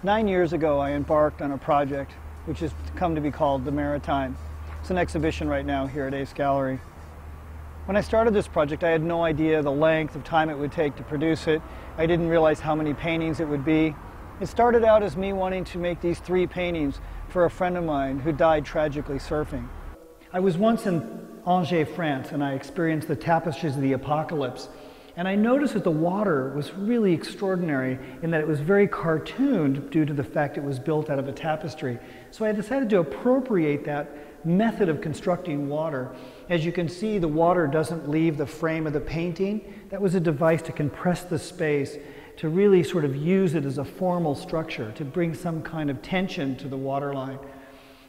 Nine years ago, I embarked on a project which has come to be called the Maritime. It's an exhibition right now here at Ace Gallery. When I started this project, I had no idea the length of time it would take to produce it. I didn't realize how many paintings it would be. It started out as me wanting to make these 3 paintings for a friend of mine who died tragically surfing. I was once in Angers, France, and I experienced the tapestries of the apocalypse. And I noticed that the water was really extraordinary in that it was very cartooned due to the fact it was built out of a tapestry. So I decided to appropriate that method of constructing water. As you can see, the water doesn't leave the frame of the painting. That was a device to compress the space, to really sort of use it as a formal structure, to bring some kind of tension to the waterline.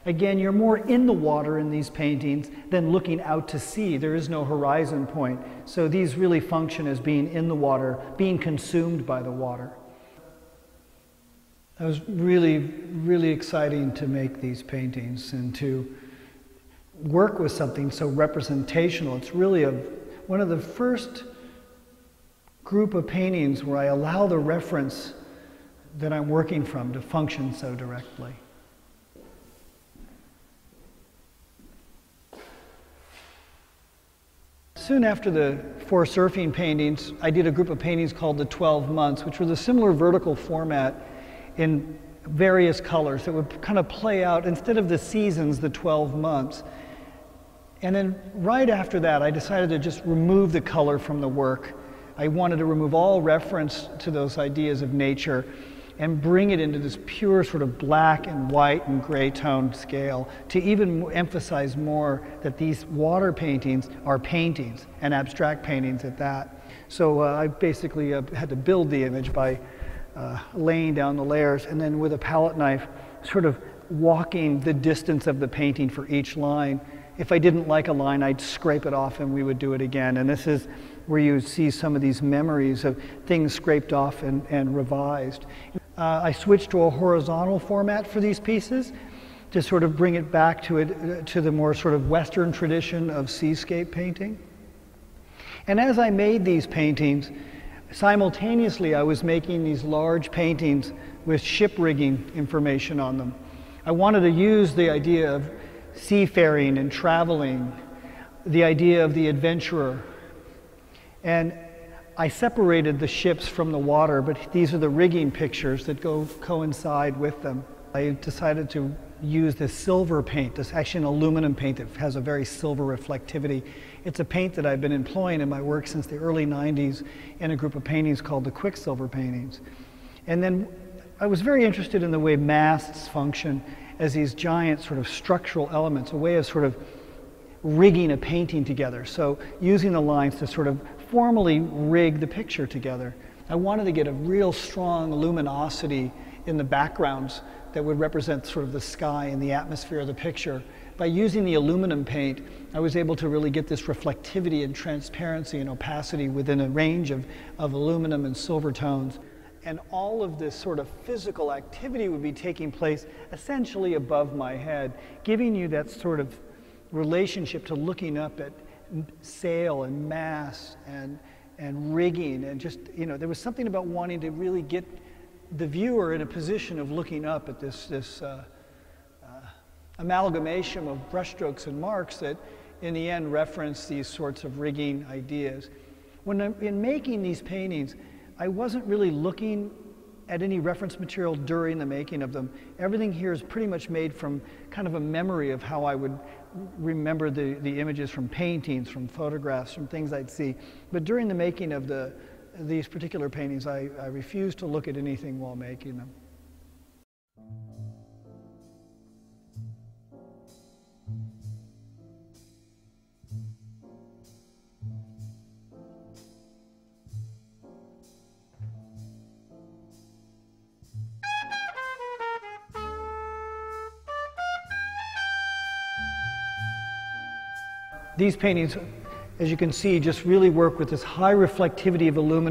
Again, you're more in the water in these paintings than looking out to sea. There is no horizon point. So these really function as being in the water, being consumed by the water. It was really, really exciting to make these paintings and to work with something so representational. It's really one of the first group of paintings where I allow the reference that I'm working from to function so directly. Soon after the 4 surfing paintings, I did a group of paintings called the 12 Months, which was a similar vertical format in various colors that would kind of play out, instead of the seasons, the 12 months. And then right after that, I decided to just remove the color from the work. I wanted to remove all reference to those ideas of nature and bring it into this pure sort of black and white and gray tone scale to even emphasize more that these water paintings are paintings, and abstract paintings at that. So I basically had to build the image by laying down the layers and then with a palette knife sort of walking the distance of the painting for each line. If I didn't like a line, I'd scrape it off and we would do it again. And this is where you see some of these memories of things scraped off and revised. I switched to a horizontal format for these pieces to sort of bring it back to the more sort of Western tradition of seascape painting. And as I made these paintings, simultaneously I was making these large paintings with ship rigging information on them. I wanted to use the idea of seafaring and traveling, the idea of the adventurer. And I separated the ships from the water, but these are the rigging pictures that coincide with them. I decided to use this silver paint. This is actually an aluminum paint that has a very silver reflectivity. It's a paint that I've been employing in my work since the early 90s in a group of paintings called the Quicksilver paintings. And then I was very interested in the way masts function as these giant sort of structural elements, a way of sort of rigging a painting together. So using the lines to sort of formally rig the picture together. I wanted to get a real strong luminosity in the backgrounds that would represent sort of the sky and the atmosphere of the picture. By using the aluminum paint, I was able to really get this reflectivity and transparency and opacity within a range of aluminum and silver tones. And all of this sort of physical activity would be taking place essentially above my head, giving you that sort of relationship to looking up at sail and mast and rigging, and just, you know, there was something about wanting to really get the viewer in a position of looking up at this amalgamation of brushstrokes and marks that in the end reference these sorts of rigging ideas. In making these paintings, I wasn't really looking at any reference material during the making of them. Everything here is pretty much made from kind of a memory of how I would remember the images from paintings, from photographs, from things I'd see. But during the making of these particular paintings, I refused to look at anything while making them. These paintings, as you can see, just really work with this high reflectivity of aluminum.